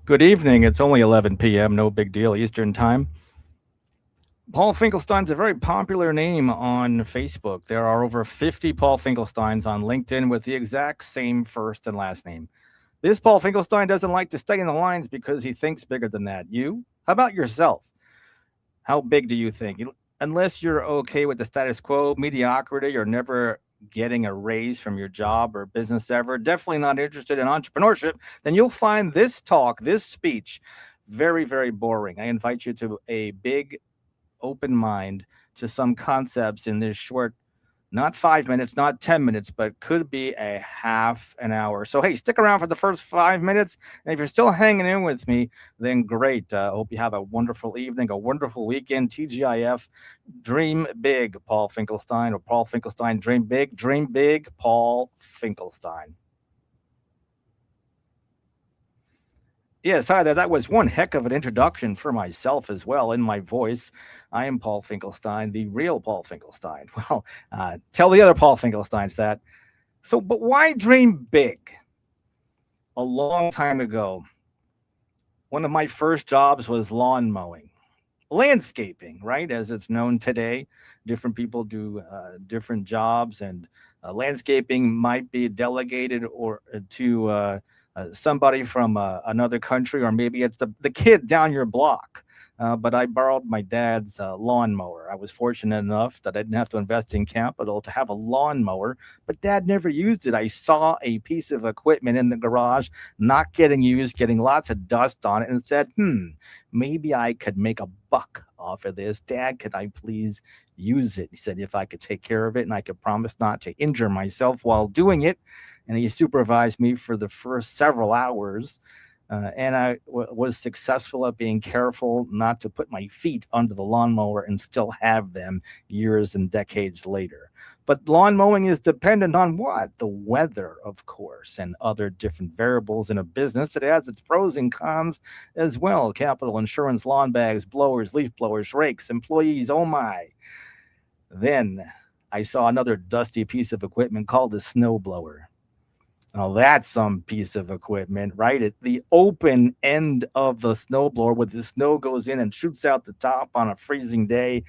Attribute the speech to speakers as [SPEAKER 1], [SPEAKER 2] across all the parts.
[SPEAKER 1] Good evening. It's only 11 p.m., no big deal, Eastern Time. Paul Finkelstein's a very popular name on Facebook. There are over 50 Paul Finkelsteins on LinkedIn with the exact same first and last name. This Paul Finkelstein doesn't like to stay in the lines because he thinks bigger than that. You? How about yourself? How big do you think? Unless you're okay with the status quo, mediocrity, or never getting a raise from your job or business ever, definitely not interested in entrepreneurship, then you'll find this talk, this speech, very, very boring. I invite you to a big open mind to some concepts in this short, not 5 minutes, not 10 minutes, but could be a half an hour. So, hey, stick around for the first 5 minutes. And if you're still hanging in with me, then great. Hope you have a wonderful evening, a wonderful weekend. TGIF, dream big, Paul Finkelstein, or Paul Finkelstein, dream big, Paul Finkelstein. Yes, hi there. That was one heck of an introduction for myself as well in my voice. I am Paul Finkelstein, the real Paul Finkelstein. Well, tell the other Paul Finkelsteins that. So, but why dream big? A long time ago, one of my first jobs was lawn mowing, landscaping, right? As it's known today, different people do different jobs, and landscaping might be delegated or to somebody from another country, or maybe it's the kid down your block. But I borrowed my dad's lawnmower. I was fortunate enough that I didn't have to invest in capital to have a lawnmower, but dad never used it. I saw a piece of equipment in the garage not getting used, getting lots of dust on it, and said, maybe I could make a buck off of this. Dad, could I please use it? He said, if I could take care of it and I could promise not to injure myself while doing it. And he supervised me for the first several hours. And was successful at being careful not to put my feet under the lawnmower and still have them years and decades later. But lawn mowing is dependent on what? The weather, of course, and other different variables in a business. It has its pros and cons as well. Capital, insurance, lawn bags, blowers, leaf blowers, rakes, employees. Oh my. Then I saw another dusty piece of equipment called a snow blower. Now that's some piece of equipment, right? At the open end of the snowblower, where the snow goes in and shoots out the top on a freezing day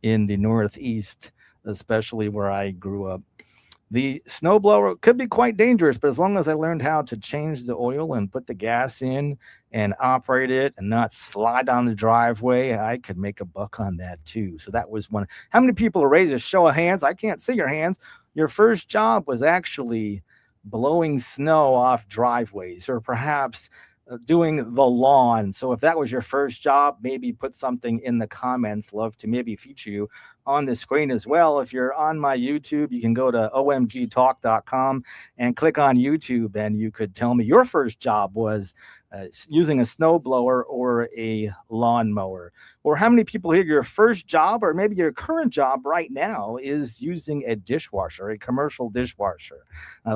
[SPEAKER 1] in the Northeast, especially where I grew up. The snowblower could be quite dangerous, but as long as I learned how to change the oil and put the gas in and operate it and not slide down the driveway, I could make a buck on that too. So that was one. How many people raise a show of hands? I can't see your hands. Your first job was actually blowing snow off driveways, or perhaps doing the lawn. So if that was your first job, maybe put something in the comments. Love to maybe feature you on the screen as well. If you're on my YouTube, you can go to omgtalk.com and click on YouTube, and you could tell me your first job was using a snowblower or a lawnmower. Or how many people here, your first job or maybe your current job right now is using a dishwasher, a commercial dishwasher.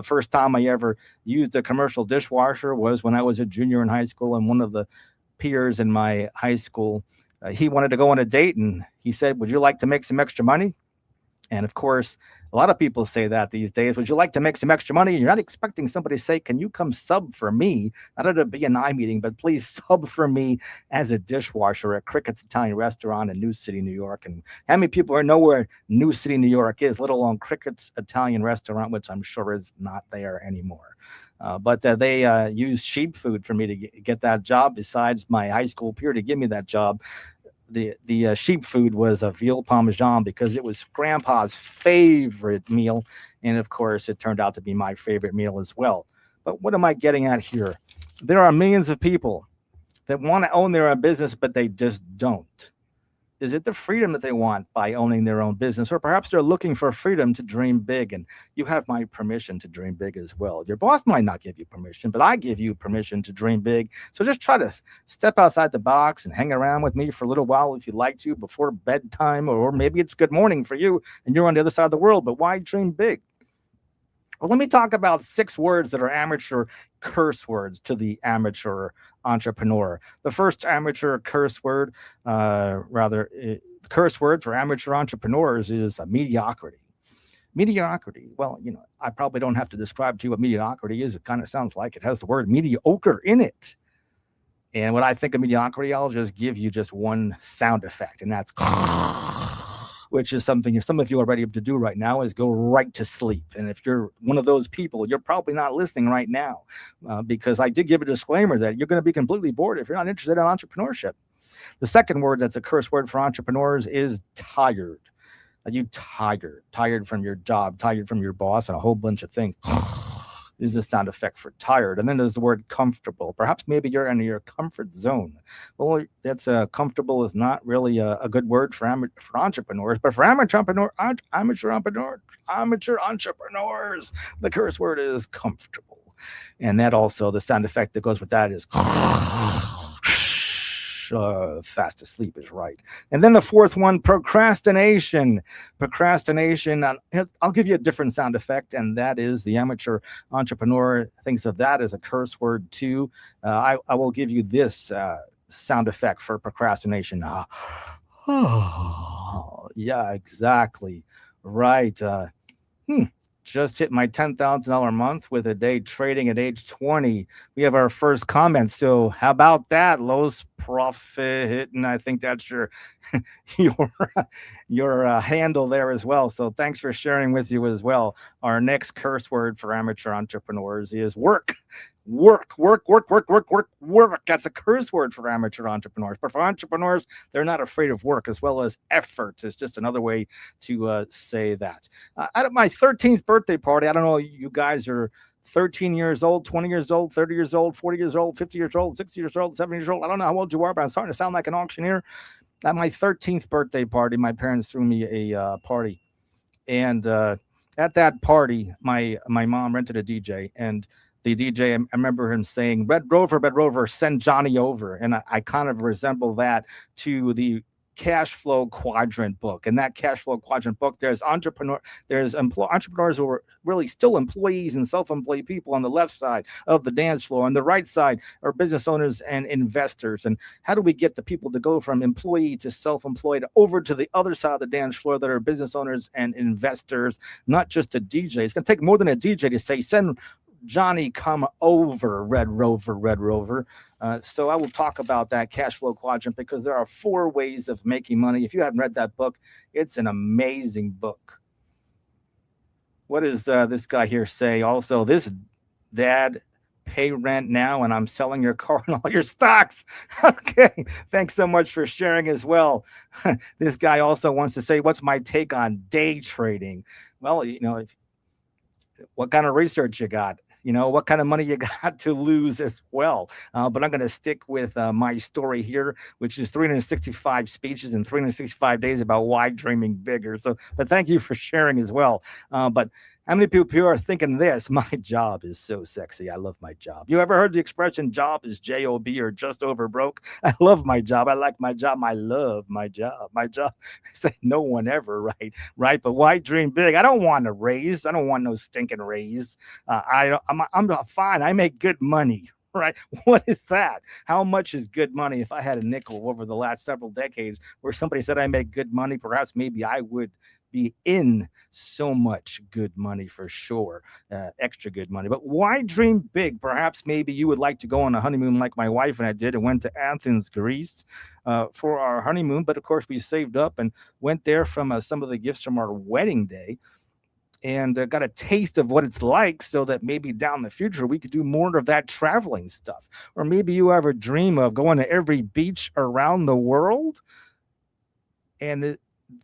[SPEAKER 1] First time I ever used a commercial dishwasher was when I was a junior in high school, and one of the peers in my high school, he wanted to go on a date, and he said, would you like to make some extra money? And of course, a lot of people say that these days. Would you like to make some extra money? And you're not expecting somebody to say, can you come sub for me? Not at a B&I meeting, but please sub for me as a dishwasher at Crickett's Italian Restaurant in New City, New York. And how many people know where New City, New York is, let alone Crickett's Italian Restaurant, which I'm sure is not there anymore. But they used sheep food for me to get that job, besides my high school peer to give me that job. The sheep food was a veal parmesan because it was grandpa's favorite meal, and of course it turned out to be my favorite meal as well. But what am I getting at here? There are millions of people that want to own their own business, but they just don't. Is it the freedom that they want by owning their own business? Or perhaps they're looking for freedom to dream big, and you have my permission to dream big as well. Your boss might not give you permission, but I give you permission to dream big. So just try to step outside the box and hang around with me for a little while if you'd like to before bedtime, or maybe it's good morning for you and you're on the other side of the world, but why dream big? Well, let me talk about 6 words that are amateur curse words to the amateur entrepreneur. The first amateur curse word, curse word for amateur entrepreneurs is mediocrity. Mediocrity. Well, I probably don't have to describe to you what mediocrity is. It kind of sounds like it has the word mediocre in it. And what I think of mediocrity, I'll just give you just one sound effect, and that's which is something some of you are ready to do right now is go right to sleep. And if you're one of those people, you're probably not listening right now because I did give a disclaimer that you're going to be completely bored if you're not interested in entrepreneurship. The second word that's a curse word for entrepreneurs is tired. Are you tired? Tired from your job, tired from your boss, and a whole bunch of things. Is the sound effect for tired. And then there's the word comfortable. Perhaps maybe you're in your comfort zone. Well, that's comfortable is not really a good word for entrepreneurs, but for amateur entrepreneurs, the curse word is comfortable. And that also, the sound effect that goes with that is fast asleep is right. And then the fourth one, procrastination. Procrastination, I'll give you a different sound effect, and that is the amateur entrepreneur thinks of that as a curse word too. I will give you this sound effect for procrastination. Yeah, exactly. Right. Just hit my $10,000 a month with a day trading at age 20. We have our first comment. So how about that? Los Profit, and I think that's your your handle there as well. So thanks for sharing with you as well. Our next curse word for amateur entrepreneurs is work. Work. That's a curse word for amateur entrepreneurs. But for entrepreneurs, they're not afraid of work, as well as effort is just another way to say that. At my 13th birthday party, I don't know, you guys are 13 years old, 20 years old, 30 years old, 40 years old, 50 years old, 60 years old, 70 years old. I don't know how old you are, but I'm starting to sound like an auctioneer. At my 13th birthday party, my parents threw me a party. And at that party, my mom rented a DJ, and the DJ, I remember him saying, Red Rover, send Johnny over. And I kind of resemble that to the cash flow quadrant book. And that cash flow quadrant book, there's entrepreneurs who are really still employees and self-employed people on the left side of the dance floor. On the right side are business owners and investors. And how do we get the people to go from employee to self-employed over to the other side of the dance floor that are business owners and investors, not just a DJ? It's going to take more than a DJ to say, send Johnny come over, Red Rover. So I will talk about that cash flow quadrant because there are 4 ways of making money. If you haven't read that book, it's an amazing book. What does this guy here say? Also, this dad, pay rent now, and I'm selling your car and all your stocks. Okay, thanks so much for sharing as well. This guy also wants to say, what's my take on day trading? Well, what kind of research you got? What kind of money you got to lose as well. But I'm going to stick with my story here, which is 365 speeches in 365 days about why dreaming bigger. But thank you for sharing as well. But how many people are thinking this? My job is so sexy. I love my job. You ever heard the expression job is J-O-B or just over broke? I love my job. I like my job. I love my job. My job. Say no one ever, right? But why dream big? I don't want a raise. I don't want no stinking raise. I'm fine. I make good money. Right? What is that? How much is good money? If I had a nickel over the last several decades where somebody said I make good money, perhaps maybe I would be in so much good money for sure, extra good money. But why dream big? Perhaps maybe you would like to go on a honeymoon like my wife and I did and went to Athens, Greece for our honeymoon. But of course, we saved up and went there from some of the gifts from our wedding day and got a taste of what it's like so that maybe down the future we could do more of that traveling stuff. Or maybe you ever dream of going to every beach around the world and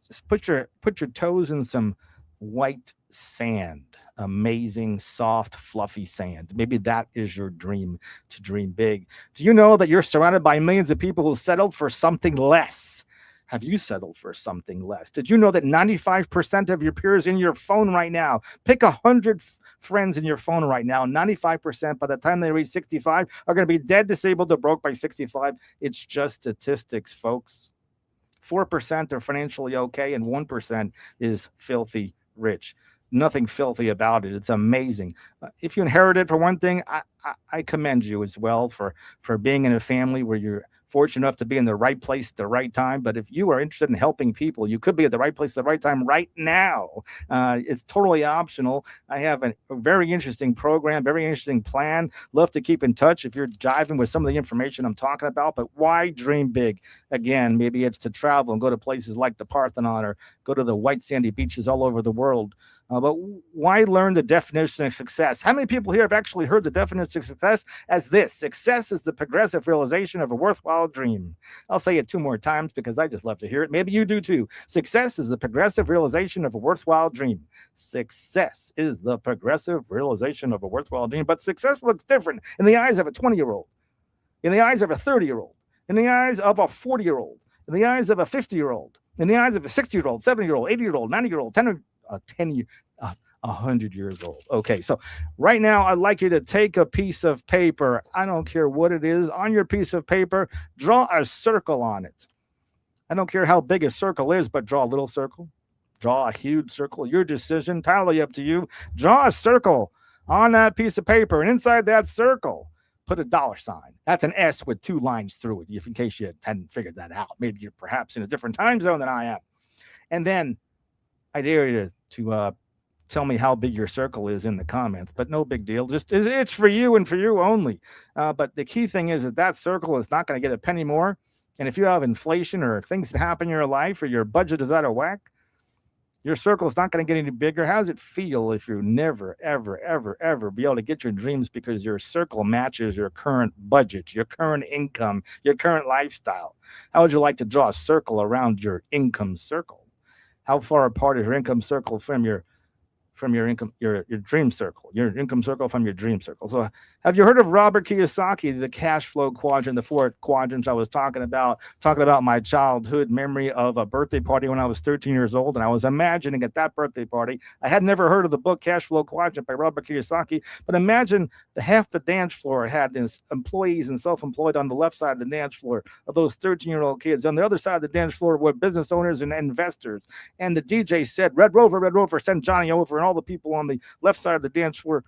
[SPEAKER 1] just put your toes in some white sand, amazing, soft, fluffy sand. Maybe that is your dream, to dream big. Do you know that you're surrounded by millions of people who settled for something less? Have you settled for something less? Did you know that 95% of your peers in your phone right now, pick 100 friends in your phone right now, 95% by the time they reach 65 are going to be dead, disabled, or broke by 65. It's just statistics, folks. 4% are financially okay, and 1% is filthy rich. Nothing filthy about it. It's amazing. If you inherit it, for one thing, I commend you as well for being in a family where your fortunate enough to be in the right place at the right time. But if you are interested in helping people, you could be at the right place at the right time right now. It's totally optional. I have a very interesting program, very interesting plan. Love to keep in touch if you're jiving with some of the information I'm talking about. But why dream big? Again, maybe it's to travel and go to places like the Parthenon or go to the white sandy beaches all over the world. But why learn the definition of success? How many people here have actually heard the definition of success as this? Success is the progressive realization of a worthwhile dream. I'll say it 2 more times because I just love to hear it. Maybe you do too. Success is the progressive realization of a worthwhile dream. Success is the progressive realization of a worthwhile dream. But success looks different in the eyes of a 20-year-old, in the eyes of a 30-year-old, in the eyes of a 40-year-old, in the eyes of a 50-year-old, in the eyes of a 60-year-old, 70-year-old, 80-year-old, 90-year-old, 100 years old. Okay, so right now I'd like you to take a piece of paper. I don't care what it is. On your piece of paper, draw a circle on it. I don't care how big a circle is, but draw a little circle. Draw a huge circle. Your decision, entirely up to you. Draw a circle on that piece of paper, and inside that circle, put a dollar sign. That's an S with 2 lines through it, if in case you hadn't figured that out. Maybe you're perhaps in a different time zone than I am. And then I dare you to tell me how big your circle is in the comments, but no big deal. Just it's for you and for you only. But the key thing is that circle is not going to get a penny more. And if you have inflation or things that happen in your life or your budget is out of whack, your circle is not going to get any bigger. How does it feel if you never, ever, ever, ever be able to get your dreams because your circle matches your current budget, your current income, your current lifestyle? How would you like to draw a circle around your income circle? How far apart is your income circle from your income, your dream circle, your income circle from your dream circle? So have you heard of Robert Kiyosaki, the cash flow quadrant, the 4 quadrants I was talking about my childhood memory of a birthday party when I was 13 years old. And I was imagining at that birthday party, I had never heard of the book Cash Flow Quadrant by Robert Kiyosaki, but imagine half the dance floor had employees and self-employed on the left side of the dance floor of those 13-year-old kids. On the other side of the dance floor were business owners and investors. And the DJ said, Red Rover, send Johnny over. And all the people on the left side of the dance floor,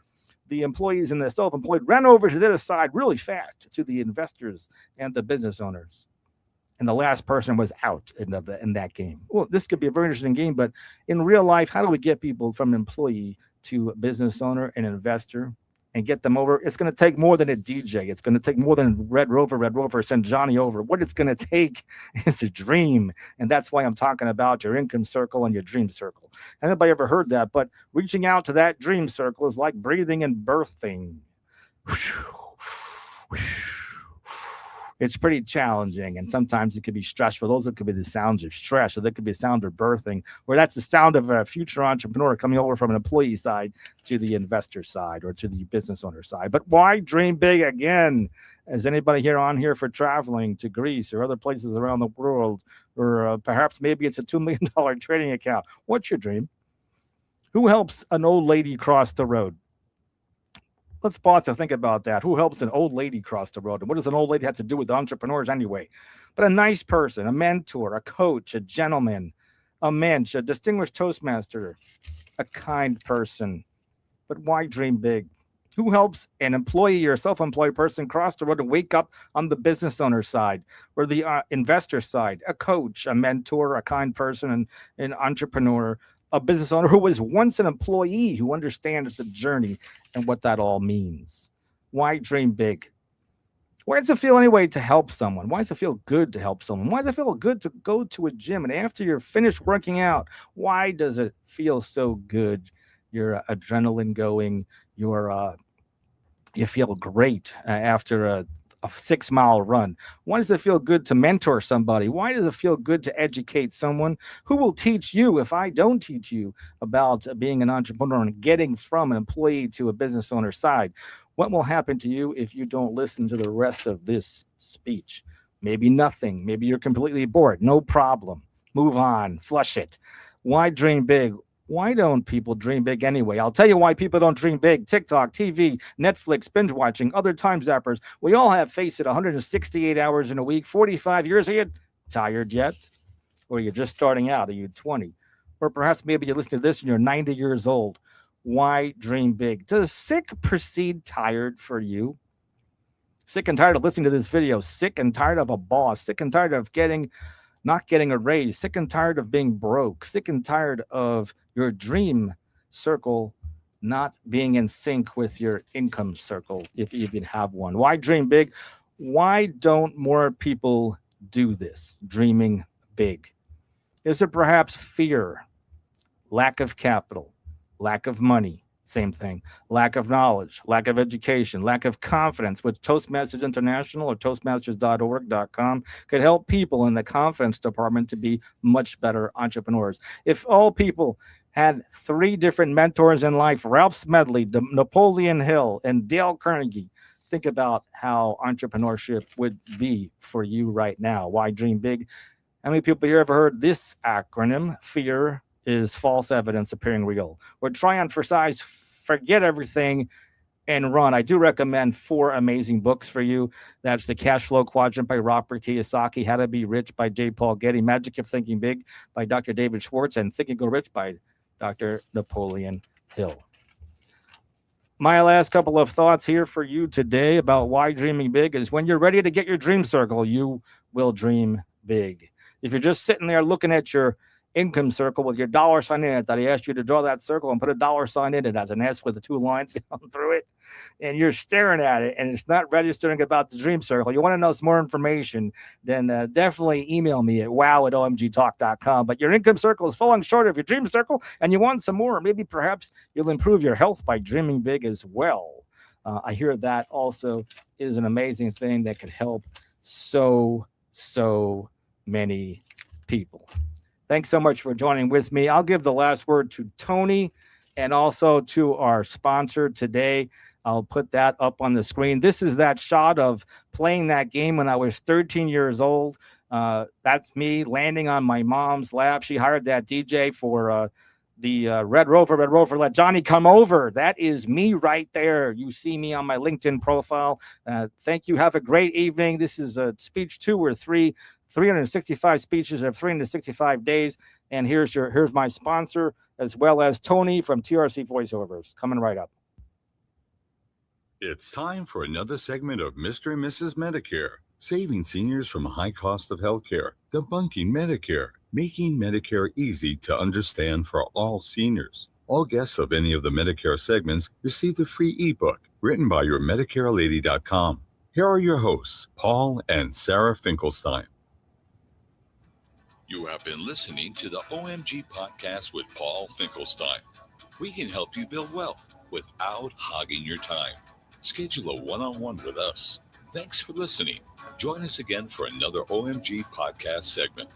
[SPEAKER 1] the employees and the self-employed, ran over to the other side really fast to the investors and the business owners. And the last person was out in that game. Well, this could be a very interesting game, but in real life, how do we get people from employee to business owner and investor and get them over? It's going to take more than a DJ. It's going to take more than Red Rover, send Johnny over. What it's going to take is a dream. And that's why I'm talking about your income circle and your dream circle. Anybody ever heard that? But reaching out to that dream circle is like breathing and birthing. It's pretty challenging, and sometimes it could be stressful. Those could be the sounds of stress, or that could be a sound of birthing, where that's the sound of a future entrepreneur coming over from an employee side to the investor side or to the business owner side. But why dream big again? Is anybody here on here for traveling to Greece or other places around the world, or perhaps maybe it's a $2 million trading account? What's your dream? Who helps an old lady cross the road? Let's pause to think about that. Who helps an old lady cross the road? And what does an old lady have to do with entrepreneurs anyway? But a nice person, a mentor, a coach, a gentleman, a mensch, a distinguished Toastmaster, a kind person. But why dream big? Who helps an employee or self-employed person cross the road and wake up on the business owner side or the investor side? A coach, a mentor, a kind person, and an entrepreneur, a business owner who was once an employee, who understands the journey and what that all means. Why dream big? Why does it feel anyway to help someone? Why does it feel good to help someone? Why does it feel good to go to a gym and after you're finished working out, why does it feel so good? Your adrenaline going, you feel great after a 6-mile run. Why does it feel good to mentor somebody? Why does it feel good to educate someone? Who will teach you if I don't teach you about being an entrepreneur and getting from an employee to a business owner side? What will happen to you if you don't listen to the rest of this speech? Maybe nothing. Maybe you're completely bored. No problem. Move on. Flush it. Why dream big? Why don't people dream big anyway? I'll tell you why people don't dream big. TikTok, TV, Netflix, binge watching, other time zappers. We all have, face it, 168 hours in a week, 45 years. Are you tired yet? Or you're just starting out? Are you 20? Or perhaps maybe you're listening to this and you're 90 years old. Why dream big? Does sick precede tired for you? Sick and tired of listening to this video. Sick and tired of a boss. Sick and tired of not getting a raise. Sick and tired of being broke. Sick and tired of your dream circle not being in sync with your income circle, if you even have one. Why dream big? Why don't more people do this, dreaming big? Is it perhaps fear, lack of capital, lack of money? Same thing. Lack of knowledge, lack of education, lack of confidence, which Toastmasters International or Toastmasters.org.com could help people in the confidence department to be much better entrepreneurs. If all people had 3 different mentors in life, Ralph Smedley, Napoleon Hill, and Dale Carnegie, think about how entrepreneurship would be for you right now. Why dream big? How many people here ever heard this acronym? Fear is false evidence appearing real. Or triumph for size, forget everything and run. I do recommend 4 amazing books for you. That's The Cash Flow Quadrant by Robert Kiyosaki, How to Be Rich by J. Paul Getty, Magic of Thinking Big by Dr. David Schwartz, and Think and Go Rich by Dr. Napoleon Hill. My last couple of thoughts here for you today about why dreaming big is when you're ready to get your dream circle, you will dream big. If you're just sitting there looking at your income circle with your dollar sign in it, that I asked you to draw that circle and put a dollar sign in it as an S with the 2 lines going through it, and you're staring at it and it's not registering about the dream circle, you want to know some more information, then definitely email me at wow@omgtalk.com. But your income circle is falling short of your dream circle and you want some more. Maybe perhaps you'll improve your health by dreaming big as well. I hear that also is an amazing thing that could help so many people. Thanks so much for joining with me. I'll give the last word to Tony and also to our sponsor today. I'll put that up on the screen. This is that shot of playing that game when I was 13 years old. That's me landing on my mom's lap. She hired that DJ for the Red Rover, let Johnny come over. That is me right there. You see me on my LinkedIn profile. Thank you. Have a great evening. This is speech 2 or 3. 365 speeches of 365 days. And here's my sponsor, as well as Tony from TRC Voiceovers, coming right up.
[SPEAKER 2] It's time for another segment of Mr. and Mrs. Medicare, saving seniors from a high cost of healthcare, debunking Medicare, making Medicare easy to understand for all seniors. All guests of any of the Medicare segments receive the free ebook written by your MedicareLady.com. Here are your hosts, Paul and Sarah Finkelstein.
[SPEAKER 3] You have been listening to the OMG Podcast with Paul Finkelstein. We can help you build wealth without hogging your time. Schedule a one-on-one with us. Thanks for listening. Join us again for another OMG Podcast segment.